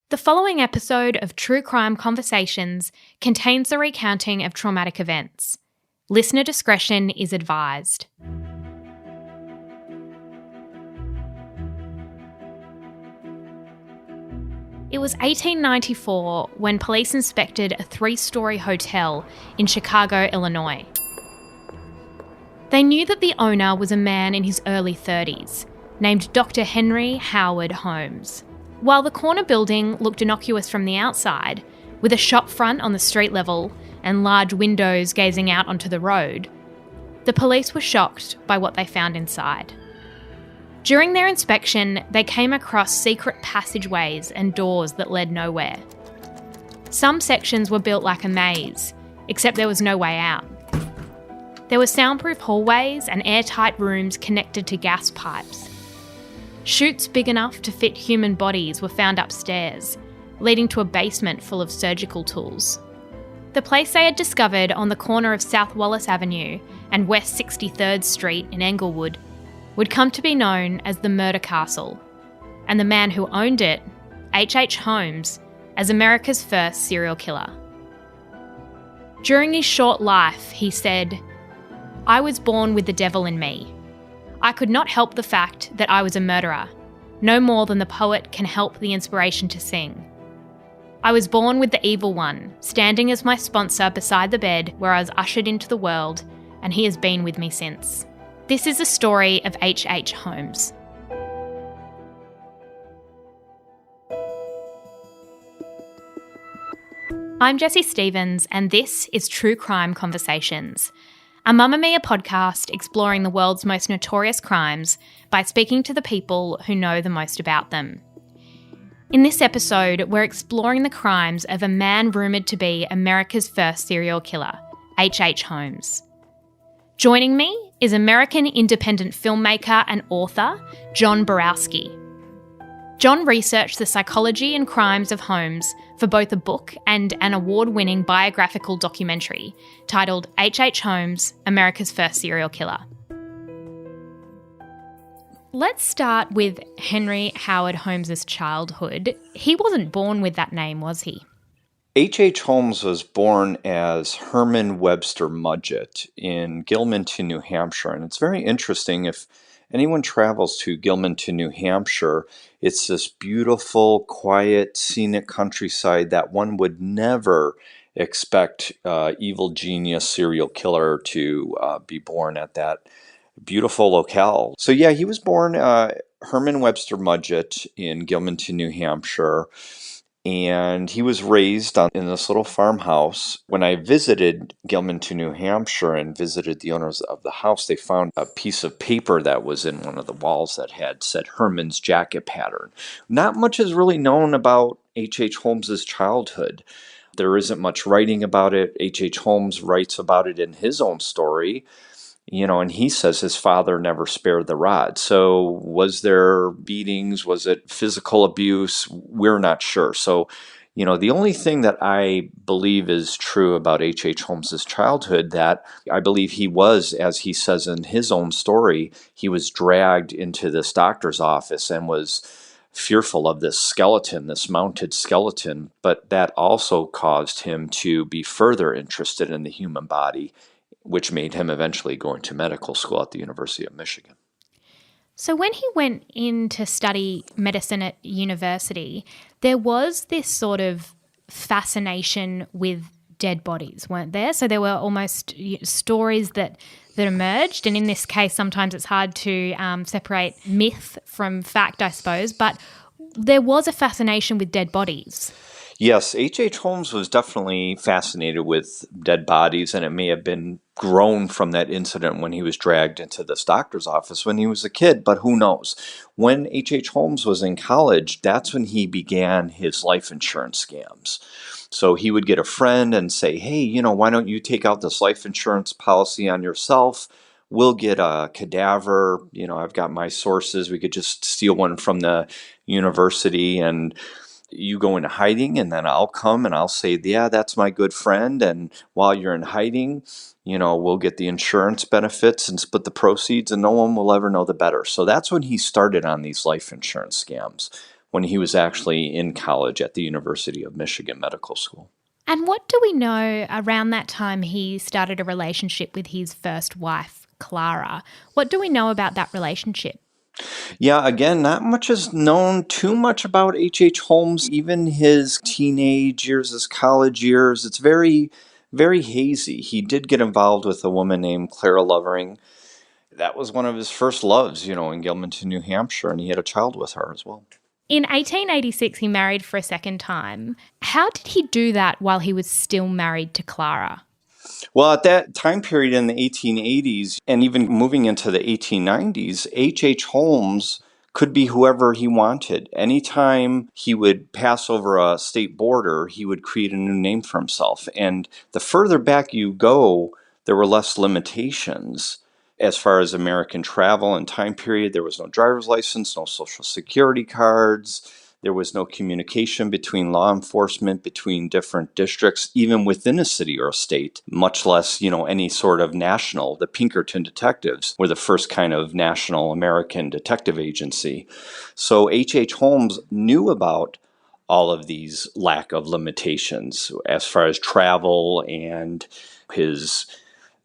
The following episode of True Crime Conversations contains the recounting of traumatic events. Listener discretion is advised. It was 1894 when police inspected a 3-story hotel in Chicago, Illinois. They knew that the owner was a man in his early 30s, named Dr. Henry Howard Holmes. While the corner building looked innocuous from the outside, with a shop front on the street level and large windows gazing out onto the road, the police were shocked by what they found inside. During their inspection, they came across secret passageways and doors that led nowhere. Some sections were built like a maze, except there was no way out. There were soundproof hallways and airtight rooms connected to gas pipes. Chutes big enough to fit human bodies were found upstairs, leading to a basement full of surgical tools. The place they had discovered on the corner of South Wallace Avenue and West 63rd Street in Englewood would come to be known as the Murder Castle, and the man who owned it, H. Holmes, as America's first serial killer. During his short life, he said, "I was born with the devil in me. I could not help the fact that I was a murderer, no more than the poet can help the inspiration to sing. I was born with the evil one, standing as my sponsor beside the bed where I was ushered into the world, and he has been with me since." This is the story of H. Holmes. I'm Jessie Stevens, and this is True Crime Conversations, a Mamma Mia podcast exploring the world's most notorious crimes by speaking to the people who know the most about them. In this episode, we're exploring the crimes of a man rumoured to be America's first serial killer, H. Holmes. Joining me is American independent filmmaker and author John Borowski. John researched the psychology and crimes of Holmes for both a book and an award-winning biographical documentary titled H. Holmes, America's First Serial Killer. Let's start with Henry Howard Holmes' childhood. He wasn't born with that name, was he? H. Holmes was born as Herman Webster Mudgett in Gilmanton, New Hampshire. And it's very interesting. If anyone travels to Gilmanton, New Hampshire, it's this beautiful, quiet, scenic countryside that one would never expect evil genius serial killer to be born at that beautiful locale. So yeah, he was born Herman Webster Mudgett in Gilmanton, New Hampshire. And he was raised in this little farmhouse. When I visited Gilmanton, New Hampshire, and visited the owners of the house, they found a piece of paper that was in one of the walls that had said Herman's jacket pattern. Not much is really known about H. Holmes' childhood. There isn't much writing about it. H. Holmes writes about it in his own story. And he says his father never spared the rod. So was there beatings? Was it physical abuse? We're not sure. So, the only thing that I believe is true about H. Holmes' childhood, that I believe he was, as he says in his own story, he was dragged into this doctor's office and was fearful of this skeleton, this mounted skeleton. But that also caused him to be further interested in the human body, which made him eventually go into medical school at the University of Michigan. So when he went in to study medicine at university, there was this sort of fascination with dead bodies, weren't there? So there were almost stories that emerged, and in this case, sometimes it's hard to separate myth from fact, I suppose, but there was a fascination with dead bodies. Yes, H. Holmes was definitely fascinated with dead bodies, and it may have been grown from that incident when he was dragged into this doctor's office when he was a kid, but who knows? When H. Holmes was in college, that's when he began his life insurance scams. So he would get a friend and say, hey, why don't you take out this life insurance policy on yourself? We'll get a cadaver. I've got my sources. We could just steal one from the university, and you go into hiding, and then I'll come and I'll say, yeah, that's my good friend. And while you're in hiding, we'll get the insurance benefits and split the proceeds, and no one will ever know the better. So that's when he started on these life insurance scams. when he was actually in college at the University of Michigan Medical School. And what do we know around that time he started a relationship with his first wife, Clara? What do we know about that relationship? Yeah, again, not much is known too much about H.H. Holmes. Even his teenage years, his college years, it's very, very hazy. He did get involved with a woman named Clara Lovering. That was one of his first loves, in Gilmanton, New Hampshire, and he had a child with her as well. In 1886, he married for a second time. How did he do that while he was still married to Clara? Well, at that time period in the 1880s and even moving into the 1890s, H.H. Holmes could be whoever he wanted. Anytime he would pass over a state border, he would create a new name for himself. And the further back you go, there were less limitations. As far as American travel and time period, there was no driver's license, no social security cards. There was no communication between law enforcement, between different districts, even within a city or a state, much less, any sort of national. The Pinkerton detectives were the first kind of national American detective agency. So H.H. Holmes knew about all of these lack of limitations as far as travel and his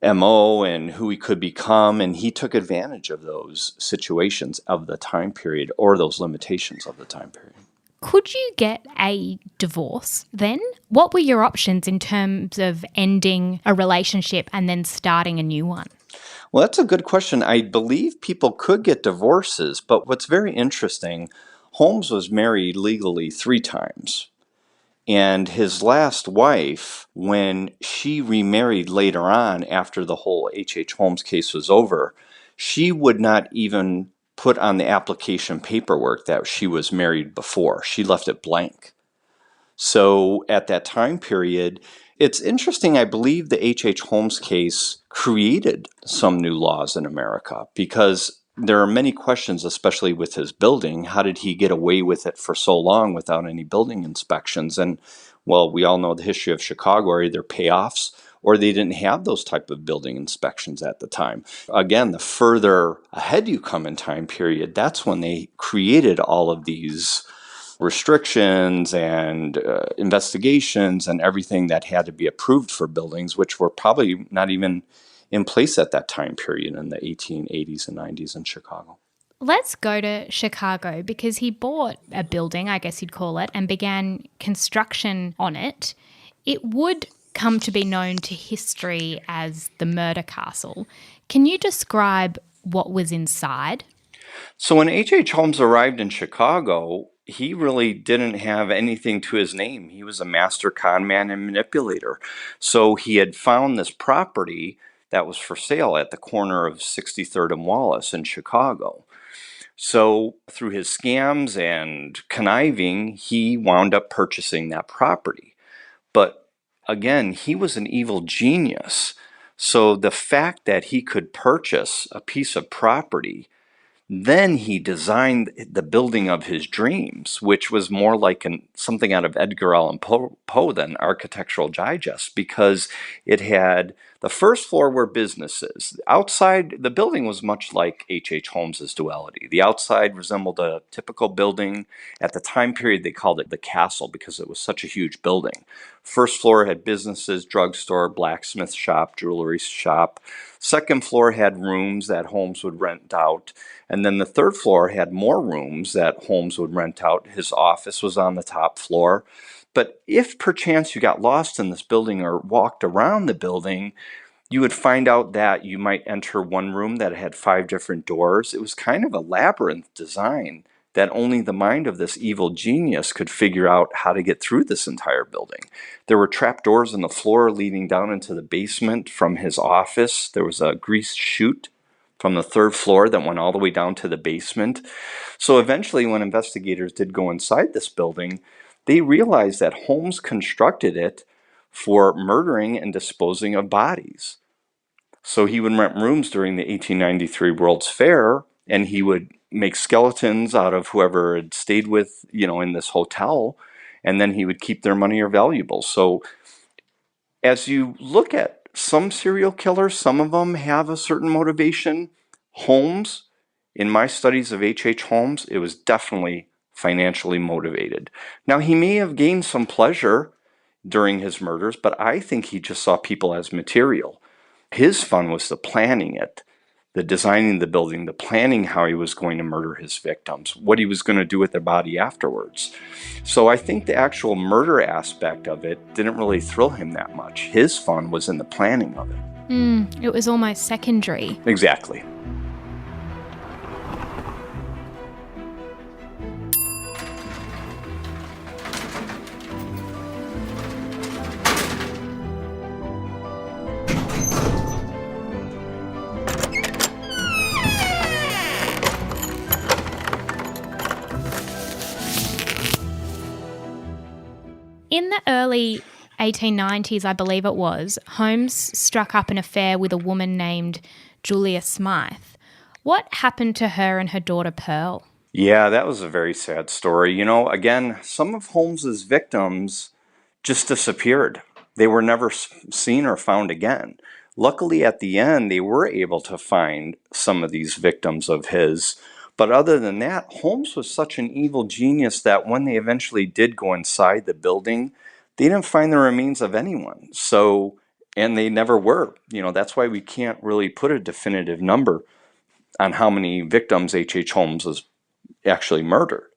MO and who he could become, and he took advantage of those situations of the time period or those limitations of the time period. Could you get a divorce then? What were your options in terms of ending a relationship and then starting a new one? Well, that's a good question. I believe people could get divorces, but what's very interesting, Holmes was married legally 3 times. And his last wife, when she remarried later on after the whole H.H. Holmes case was over, she would not even put on the application paperwork that she was married before. She left it blank. So at that time period, it's interesting. I believe the H.H. Holmes case created some new laws in America because there are many questions, especially with his building. How did he get away with it for so long without any building inspections? And, well, we all know the history of Chicago, either payoffs or they didn't have those type of building inspections at the time. Again, the further ahead you come in time period, that's when they created all of these restrictions and investigations and everything that had to be approved for buildings, which were probably not even in place at that time period in the 1880s and 90s in Chicago. Let's go to Chicago because he bought a building, I guess you'd call it, and began construction on it. It would come to be known to history as the Murder Castle. Can you describe what was inside? So when H.H. Holmes arrived in Chicago, he really didn't have anything to his name. He was a master con man and manipulator. So he had found this property that was for sale at the corner of 63rd and Wallace in Chicago. So through his scams and conniving, he wound up purchasing that property. But again, he was an evil genius. So the fact that he could purchase a piece of property, then he designed the building of his dreams, which was more like something out of Edgar Allan Poe than Architectural Digest, because it had the first floor were businesses. Outside, the building was much like H.H. Holmes's Duality. The outside resembled a typical building. At the time period, they called it the castle because it was such a huge building. First floor had businesses, drugstore, blacksmith shop, jewelry shop. Second floor had rooms that Holmes would rent out. And then the third floor had more rooms that Holmes would rent out. His office was on the top floor. But if perchance you got lost in this building or walked around the building, you would find out that you might enter one room that had 5 different doors. It was kind of a labyrinth design that only the mind of this evil genius could figure out how to get through this entire building. There were trapdoors in the floor leading down into the basement from his office. There was a greased chute from the 3rd floor that went all the way down to the basement. So eventually, when investigators did go inside this building, they realized that Holmes constructed it for murdering and disposing of bodies. So he would rent rooms during the 1893 World's Fair, and he would make skeletons out of whoever had stayed with, in this hotel, and then he would keep their money or valuables. So as you look at some serial killers, some of them have a certain motivation. Holmes, in my studies of H.H. Holmes, it was definitely financially motivated. Now, he may have gained some pleasure during his murders, but I think he just saw people as material. His fun was the planning it, the designing the building, the planning how he was going to murder his victims, what he was going to do with their body afterwards. So I think the actual murder aspect of it didn't really thrill him that much. His fun was in the planning of it. It was almost secondary. Exactly. In the early 1890s, I believe it was, Holmes struck up an affair with a woman named Julia Smythe. What happened to her and her daughter Pearl? Yeah, that was a very sad story. You know, again, some of Holmes's victims just disappeared. They were never seen or found again. Luckily, at the end, they were able to find some of these victims of his. But other than that, Holmes was such an evil genius that when they eventually did go inside the building, they didn't find the remains of anyone. So, and they never were. You know, that's why we can't really put a definitive number on how many victims H.H. Holmes was actually murdered.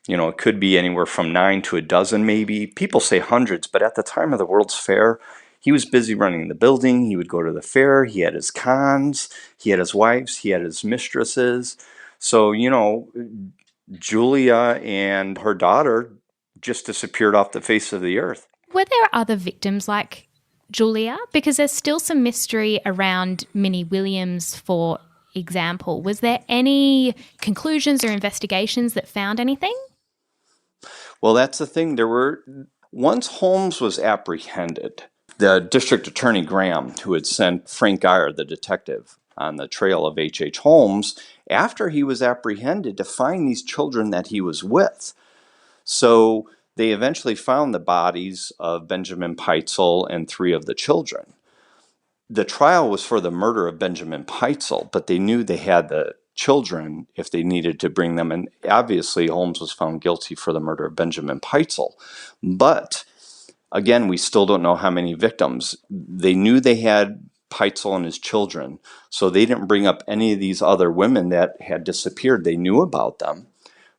You know, it could be anywhere from 9 to a dozen maybe. People say hundreds, but at the time of the World's Fair, he was busy running the building. He would go to the fair. He had his cons. He had his wives. He had his mistresses. So, you know, Julia and her daughter just disappeared off the face of the earth. Were there other victims like Julia? Because there's still some mystery around Minnie Williams, for example. Was there any conclusions or investigations that found anything? Well, that's the thing. Once Holmes was apprehended, the district attorney Graham, who had sent Frank Geyer, the detective, on the trail of H.H. Holmes, after he was apprehended, to find these children that he was with. So they eventually found the bodies of Benjamin Peitzel and 3 of the children. The trial was for the murder of Benjamin Peitzel, but they knew they had the children if they needed to bring them. And obviously, Holmes was found guilty for the murder of Benjamin Peitzel. But again, we still don't know how many victims. They knew they had Peitzel and his children, so they didn't bring up any of these other women that had disappeared. They knew about them.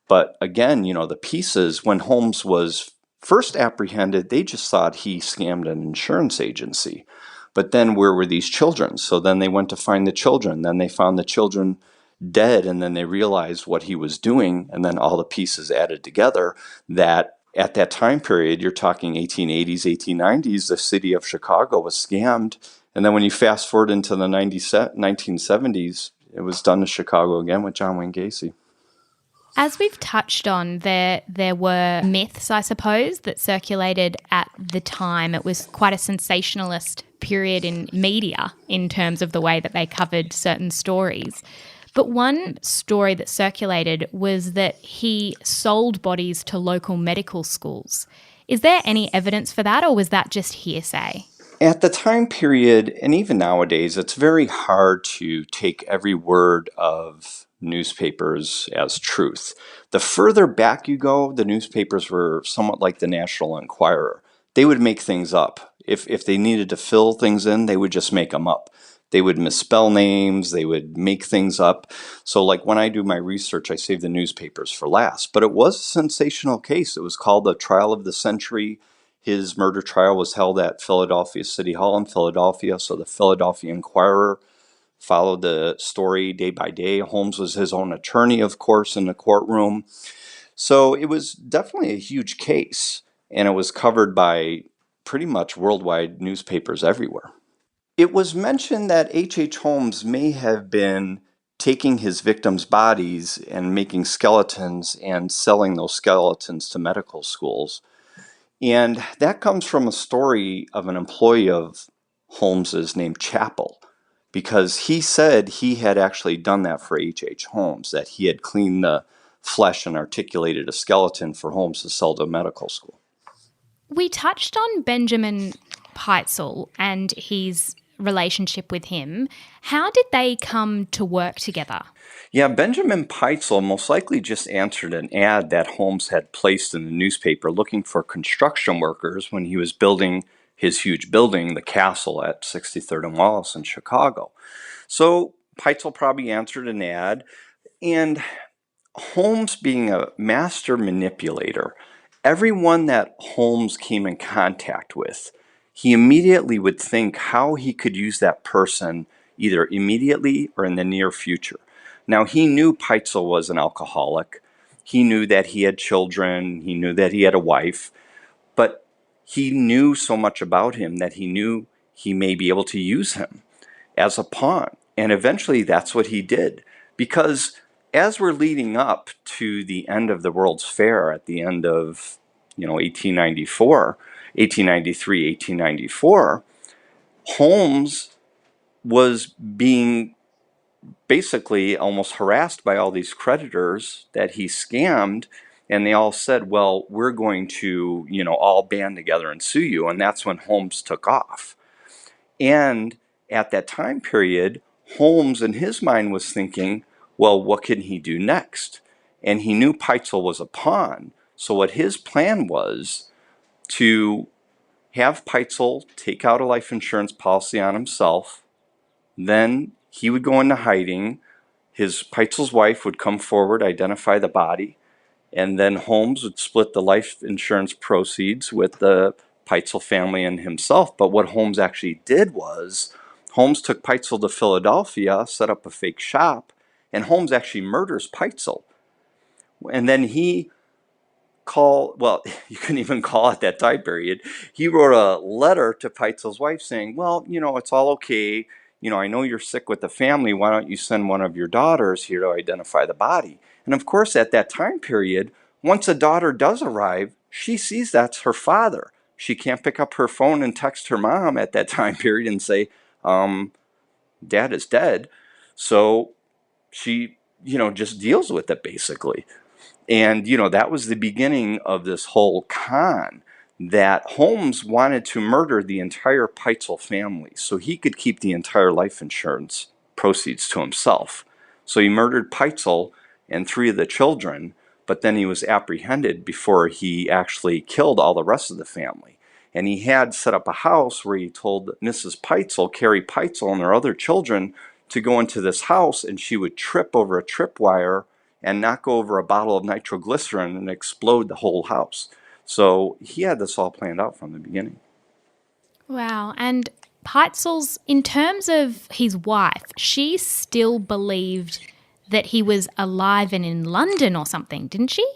But again, you know, the pieces, when Holmes was first apprehended, they just thought he scammed an insurance agency. But then where were these children? So then they went to find the children. Then they found the children dead, and then they realized what he was doing, and then all the pieces added together that at that time period, you're talking 1880s, 1890s, the city of Chicago was scammed. And then when you fast forward into the 1970s, it was done to Chicago again with John Wayne Gacy. As we've touched on, there were myths, I suppose, that circulated at the time. It was quite a sensationalist period in media in terms of the way that they covered certain stories. But one story that circulated was that he sold bodies to local medical schools. Is there any evidence for that, or was that just hearsay? At the time period, and even nowadays, it's very hard to take every word of newspapers as truth. The further back you go, the newspapers were somewhat like the National Enquirer. They would make things up. If they needed to fill things in, they would just make them up. They would misspell names, they would make things up. So like when I do my research, I save the newspapers for last. But it was a sensational case. It was called the Trial of the Century. His murder trial was held at Philadelphia City Hall in Philadelphia. So the Philadelphia Inquirer followed the story day by day. Holmes was his own attorney, of course, in the courtroom. So it was definitely a huge case, and it was covered by pretty much worldwide newspapers everywhere. It was mentioned that H.H. Holmes may have been taking his victims' bodies and making skeletons and selling those skeletons to medical schools. And that comes from a story of an employee of Holmes's named Chappell, because he said he had actually done that for H.H. Holmes, that he had cleaned the flesh and articulated a skeleton for Holmes to sell to medical school. We touched on Benjamin Peitzel and his relationship with him. How did they come to work together? Yeah, Benjamin Peitzel most likely just answered an ad that Holmes had placed in the newspaper looking for construction workers when he was building his huge building, the castle at 63rd and Wallace in Chicago. So Peitzel probably answered an ad, and Holmes, being a master manipulator, everyone that Holmes came in contact with, he immediately would think how he could use that person either immediately or in the near future. Now, he knew Peitzel was an alcoholic. He knew that he had children. He knew that he had a wife. But he knew so much about him that he knew he may be able to use him as a pawn. And eventually that's what he did. Because as we're leading up to the end of the World's Fair at the end of 1893, 1894, Holmes was being basically almost harassed by all these creditors that he scammed, and they all said, well, we're going to all band together and sue you. And that's when Holmes took off. And at that time period, Holmes in his mind was thinking, well, what can he do next? And he knew Peitzel was a pawn. So what his plan was to have Peitzel take out a life insurance policy on himself. Then he would go into hiding. Peitzel's wife would come forward, identify the body, and then Holmes would split the life insurance proceeds with the Peitzel family and himself. But what Holmes actually did was Holmes took Peitzel to Philadelphia, set up a fake shop, and Holmes actually murders Peitzel. And then he you couldn't even call it that time period. He wrote a letter to Peitzel's wife saying, well, it's all okay. I know you're sick with the family. Why don't you send one of your daughters here to identify the body? And of course, at that time period, once a daughter does arrive, she sees that's her father. She can't pick up her phone and text her mom at that time period and say, Dad is dead. So she, just deals with it basically. And, that was the beginning of this whole con that Holmes wanted to murder the entire Peitzel family so he could keep the entire life insurance proceeds to himself. So he murdered Peitzel and 3 of the children, but then he was apprehended before he actually killed all the rest of the family. And he had set up a house where he told Mrs. Peitzel, Carrie Peitzel, and their other children to go into this house, and she would trip over a tripwire and knock over a bottle of nitroglycerin and explode the whole house. So he had this all planned out from the beginning. Wow. And Peitzel's, in terms of his wife, she still believed that he was alive and in London or something, didn't she?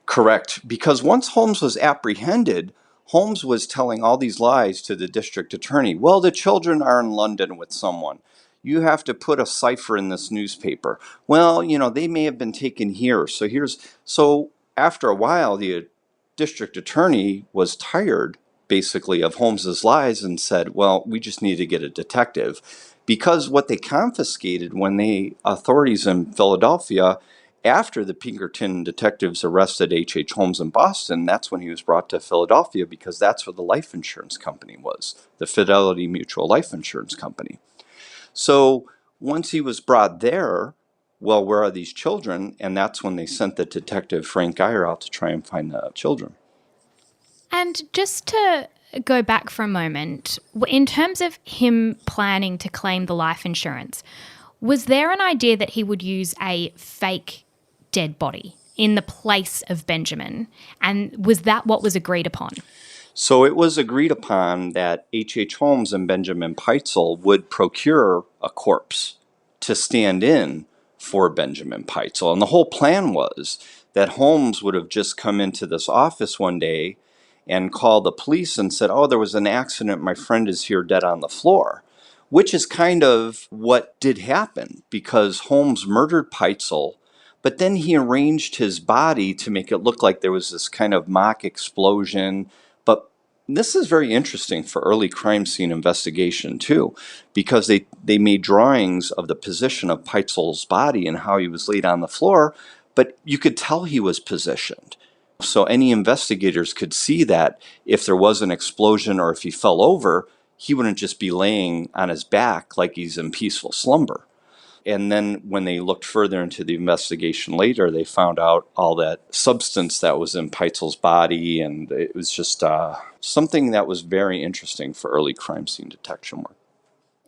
Correct. Because once Holmes was apprehended, Holmes was telling all these lies to the district attorney. Well, the children are in London with someone. You have to put a cipher in this newspaper. Well, they may have been taken here. So after a while, the district attorney was tired, basically, of Holmes's lies and said, well, we just need to get a detective. Because what they confiscated when the authorities in Philadelphia, after the Pinkerton detectives arrested H.H. Holmes in Boston, that's when he was brought to Philadelphia because that's where the life insurance company was, the Fidelity Mutual Life Insurance Company. So once he was brought there, well, where are these children? And that's when they sent the detective Frank Geyer out to try and find the children. And just to go back for a moment, in terms of him planning to claim the life insurance, was there an idea that he would use a fake dead body in the place of Benjamin? And was that what was agreed upon? So it was agreed upon that H.H. Holmes and Benjamin Peitzel would procure a corpse to stand in for Benjamin Peitzel. And the whole plan was that Holmes would have just come into this office one day and called the police and said, oh, there was an accident. My friend is here dead on the floor, which is kind of what did happen because Holmes murdered Peitzel, but then he arranged his body to make it look like there was this kind of mock explosion. But this is very interesting for early crime scene investigation too, because they made drawings of the position of Peitzel's body and how he was laid on the floor, but you could tell he was positioned. So any investigators could see that if there was an explosion or if he fell over, he wouldn't just be laying on his back like he's in peaceful slumber. And then when they looked further into the investigation later, they found out all that substance that was in Peitzel's body, and it was just something that was very interesting for early crime scene detection work.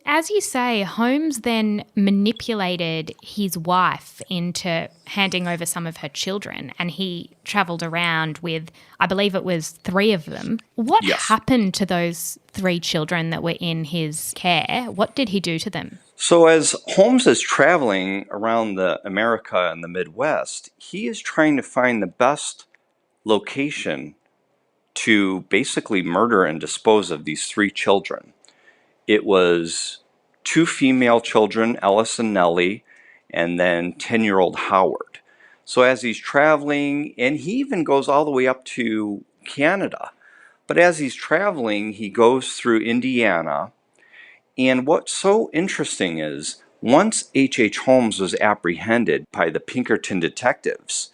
As you say, Holmes then manipulated his wife into handing over some of her children, and he travelled around with, I believe it was 3 of them. What happened to those 3 children that were in his care? What did he do to them? So as Holmes is traveling around America and the Midwest, he is trying to find the best location to basically murder and dispose of these 3 children. It was 2 female children, Ellis and Nellie, and then 10-year-old Howard. So as he's traveling, and he even goes all the way up to Canada, but as he's traveling, he goes through Indiana. And what's so interesting is, once H.H. Holmes was apprehended by the Pinkerton detectives,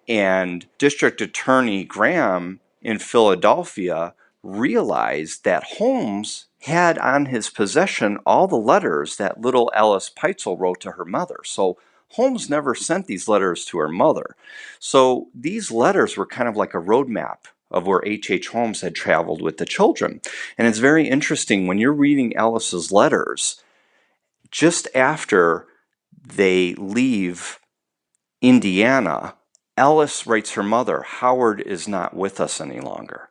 and District Attorney Graham in Philadelphia realized that Holmes had on his possession all the letters that little Alice Peitzel wrote to her mother. So Holmes never sent these letters to her mother. So these letters were kind of like a roadmap of where H.H. Holmes had traveled with the children. And it's very interesting when you're reading Alice's letters, just after they leave Indiana, Alice writes her mother, "Howard is not with us any longer,"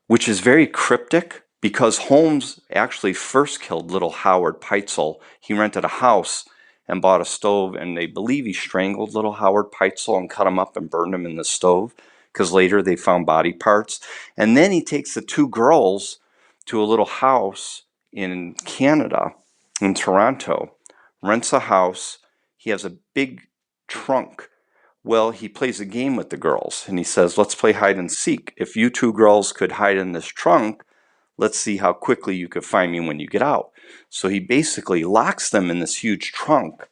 which is very cryptic because Holmes actually first killed little Howard Peitzel. He rented a house and bought a stove, and they believe he strangled little Howard Peitzel and cut him up and burned him in the stove, because later they found body parts. And then he takes the 2 girls to a little house in Canada, in Toronto, rents a house. He has a big trunk. Well, he plays a game with the girls, and he says, "Let's play hide and seek. If you 2 girls could hide in this trunk, let's see how quickly you could find me when you get out." So he basically locks them in this huge trunk,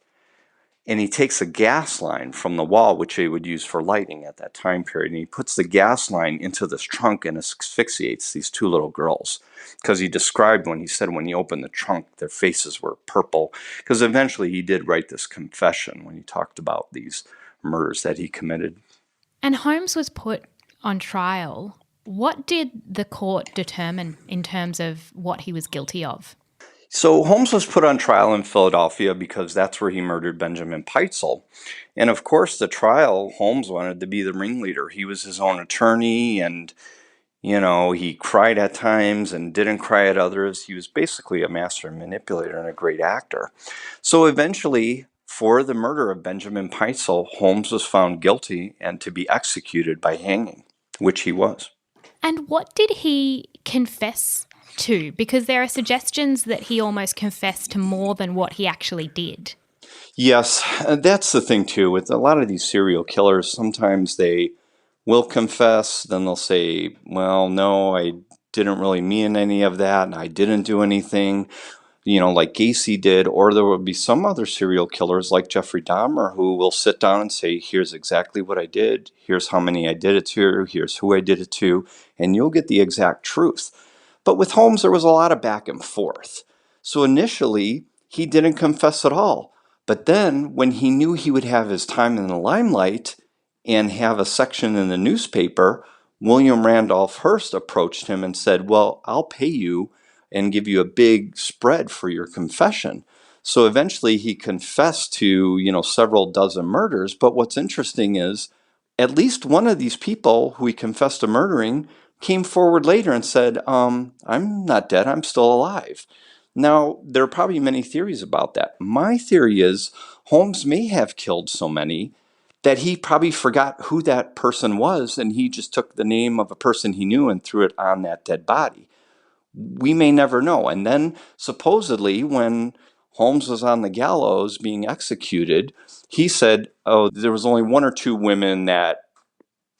and he takes a gas line from the wall, which they would use for lighting at that time period, and he puts the gas line into this trunk and asphyxiates these 2 little girls. Because he described when he opened the trunk, their faces were purple. Because eventually he did write this confession when he talked about these murders that he committed. And Holmes was put on trial. What did the court determine in terms of what he was guilty of? So Holmes was put on trial in Philadelphia because that's where he murdered Benjamin Peitzel. And of course, the trial, Holmes wanted to be the ringleader. He was his own attorney, and he cried at times and didn't cry at others. He was basically a master manipulator and a great actor. So eventually, for the murder of Benjamin Peitzel, Holmes was found guilty and to be executed by hanging, which he was. And what did he confess to? Because there are suggestions that he almost confessed to more than what he actually did. Yes, that's the thing too. With a lot of these serial killers, sometimes they will confess, then they'll say, "Well, no, I didn't really mean any of that, and I didn't do anything," like Gacy did. Or there will be some other serial killers like Jeffrey Dahmer who will sit down and say, "Here's exactly what I did, here's how many I did it to, here's who I did it to," and you'll get the exact truth. But with Holmes, there was a lot of back and forth. So initially, he didn't confess at all. But then, when he knew he would have his time in the limelight and have a section in the newspaper, William Randolph Hearst approached him and said, "Well, I'll pay you and give you a big spread for your confession." So eventually he confessed to, several dozen murders. But what's interesting is at least one of these people who he confessed to murdering came forward later and said, "I'm not dead, I'm still alive." Now, there are probably many theories about that. My theory is Holmes may have killed so many that he probably forgot who that person was, and he just took the name of a person he knew and threw it on that dead body. We may never know. And then, supposedly, when Holmes was on the gallows being executed, he said, "Oh, there was only 1 or 2 women that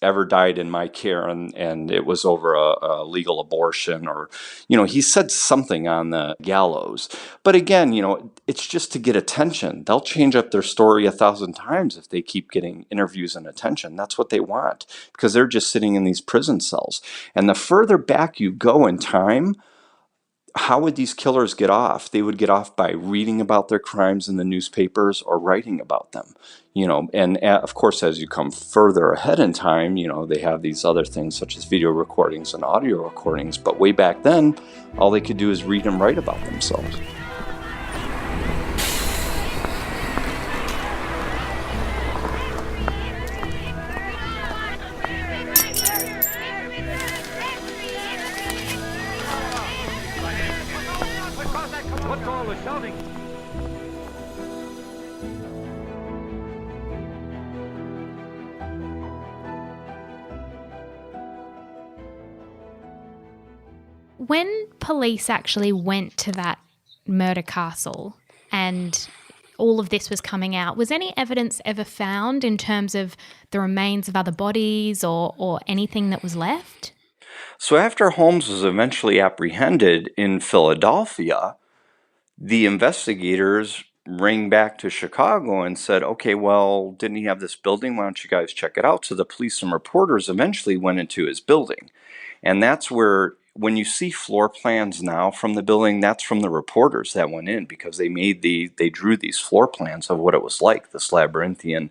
ever died in my care, and it was over a legal abortion," or, he said something on the gallows. But again, it's just to get attention. They'll change up their story 1,000 times if they keep getting interviews and attention. That's what they want, because they're just sitting in these prison cells. And the further back you go in time, how would these killers get off? They would get off by reading about their crimes in the newspapers or writing about them. And of course, as you come further ahead in time, they have these other things such as video recordings and audio recordings. But way back then, all they could do is read and write about themselves. When police actually went to that murder castle and all of this was coming out, was any evidence ever found in terms of the remains of other bodies or anything that was left? So after Holmes was eventually apprehended in Philadelphia, the investigators rang back to Chicago and said, okay, well, didn't he have this building? Why don't you guys check it out? So the police and reporters eventually went into his building. And that's where, when you see floor plans now from the building, that's from the reporters that went in, because they drew these floor plans of what it was like, this labyrinthian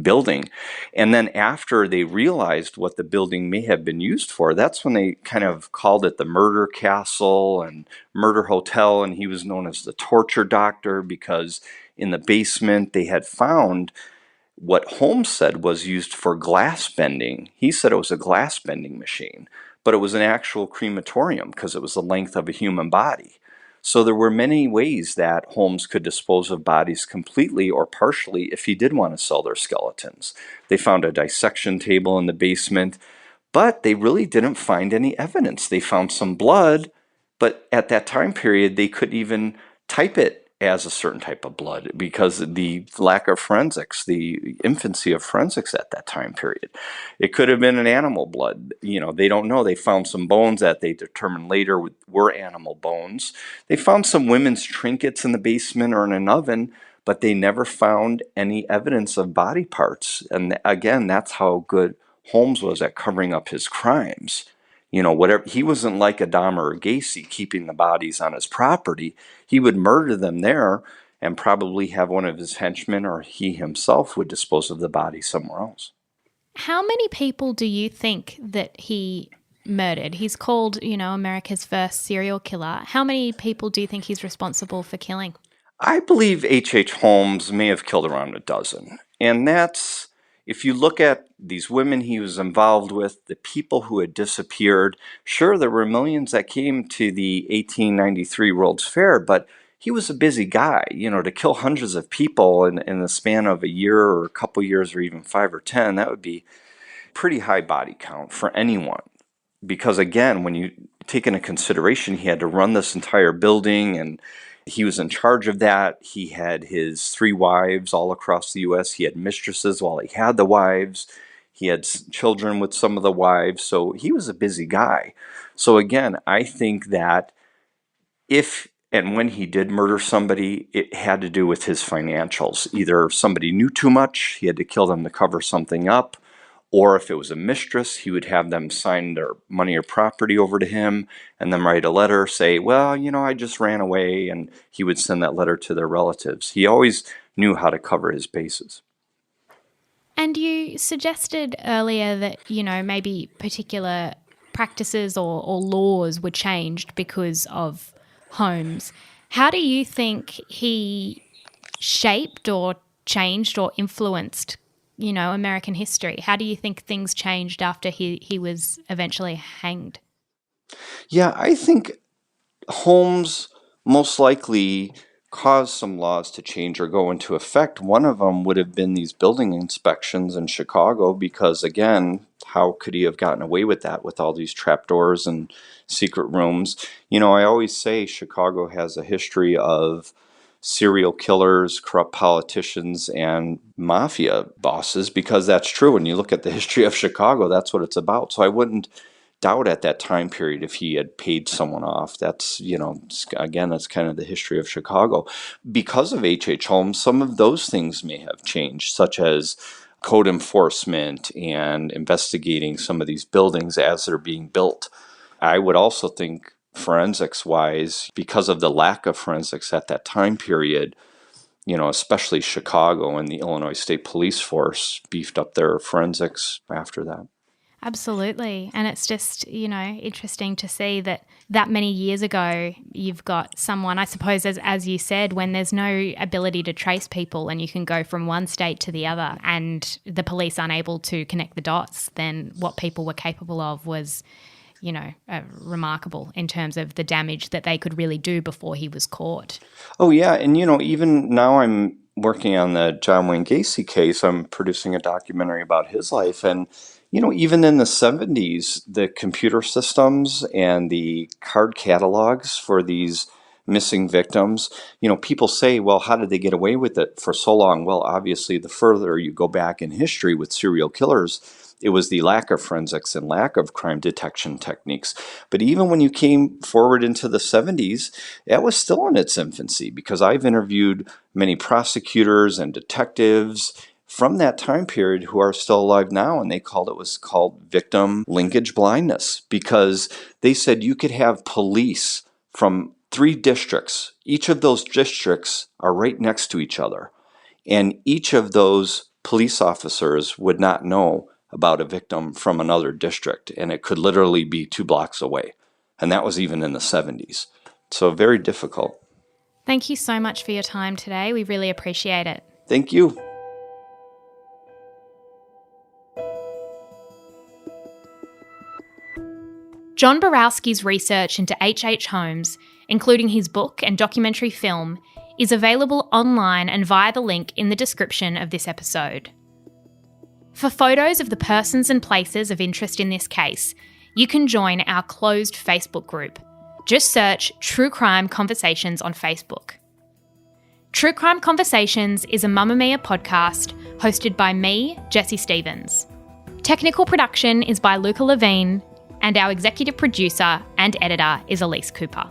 building. And then after they realized what the building may have been used for, that's when they kind of called it the murder castle and murder hotel. And he was known as the torture doctor, because in the basement they had found what Holmes said was used for glass bending. He said it was a glass bending machine, but it was an actual crematorium because it was the length of a human body. So there were many ways that Holmes could dispose of bodies completely or partially if he did want to sell their skeletons. They found a dissection table in the basement, but they really didn't find any evidence. They found some blood, but at that time period, they couldn't even type it as a certain type of blood because of the lack of forensics, the infancy of forensics at that time period. It could have been an animal blood. They don't know. They found some bones that they determined later were animal bones. They found some women's trinkets in the basement or in an oven, but they never found any evidence of body parts. And again, that's how good Holmes was at covering up his crimes. Whatever, he wasn't like a Dahmer or Gacy keeping the bodies on his property. He would murder them there and probably have one of his henchmen or he himself would dispose of the body somewhere else. How many people do you think that he murdered? He's called, America's first serial killer. How many people do you think he's responsible for killing? I believe H.H. Holmes may have killed around a dozen. And that's, if you look at these women he was involved with, the people who had disappeared, sure, there were millions that came to the 1893 World's Fair, but he was a busy guy. To kill hundreds of people in the span of a year or a couple years or even 5 or 10, that would be pretty high body count for anyone. Because again, when you take into consideration he had to run this entire building and he was in charge of that. He had his 3 wives all across the U.S. He had mistresses while he had the wives. He had children with some of the wives. So he was a busy guy. So again, I think that if and when he did murder somebody, it had to do with his financials. Either somebody knew too much, he had to kill them to cover something up, or if it was a mistress, he would have them sign their money or property over to him and then write a letter, say, well, I just ran away, and he would send that letter to their relatives. He always knew how to cover his bases. And you suggested earlier that, maybe particular practices or laws were changed because of Holmes. How do you think he shaped or changed or influenced American history? How do you think things changed after he was eventually hanged? Yeah, I think Holmes most likely caused some laws to change or go into effect. One of them would have been these building inspections in Chicago because, again, how could he have gotten away with that with all these trapdoors and secret rooms? I always say Chicago has a history of serial killers, corrupt politicians, and mafia bosses, because that's true. When you look at the history of Chicago, that's what it's about. So I wouldn't doubt at that time period if he had paid someone off. That's, again, that's kind of the history of Chicago. Because of H.H. Holmes, some of those things may have changed, such as code enforcement and investigating some of these buildings as they're being built. I would also think forensics-wise, because of the lack of forensics at that time period, especially Chicago and the Illinois State Police Force beefed up their forensics after that. Absolutely. And it's just, interesting to see that many years ago, you've got someone, I suppose, as you said, when there's no ability to trace people and you can go from one state to the other and the police unable to connect the dots, then what people were capable of was, remarkable in terms of the damage that they could really do before he was caught. Oh, yeah. And, even now I'm working on the John Wayne Gacy case. I'm producing a documentary about his life. And, even in the 70s, the computer systems and the card catalogs for these missing victims, people say, well, how did they get away with it for so long? Well, obviously, the further you go back in history with serial killers, it was the lack of forensics and lack of crime detection techniques. But even when you came forward into the 70s, that was still in its infancy, because I've interviewed many prosecutors and detectives from that time period who are still alive now, and it was called victim linkage blindness, because they said you could have police from 3 districts. Each of those districts are right next to each other, and each of those police officers would not know about a victim from another district, and it could literally be 2 blocks away. And that was even in the 70s. So very difficult. Thank you so much for your time today. We really appreciate it. Thank you. John Borowski's research into H.H. Holmes, including his book and documentary film, is available online and via the link in the description of this episode. For photos of the persons and places of interest in this case, you can join our closed Facebook group. Just search True Crime Conversations on Facebook. True Crime Conversations is a Mamma Mia podcast hosted by me, Jessie Stevens. Technical production is by Luca Levine, and our executive producer and editor is Elise Cooper.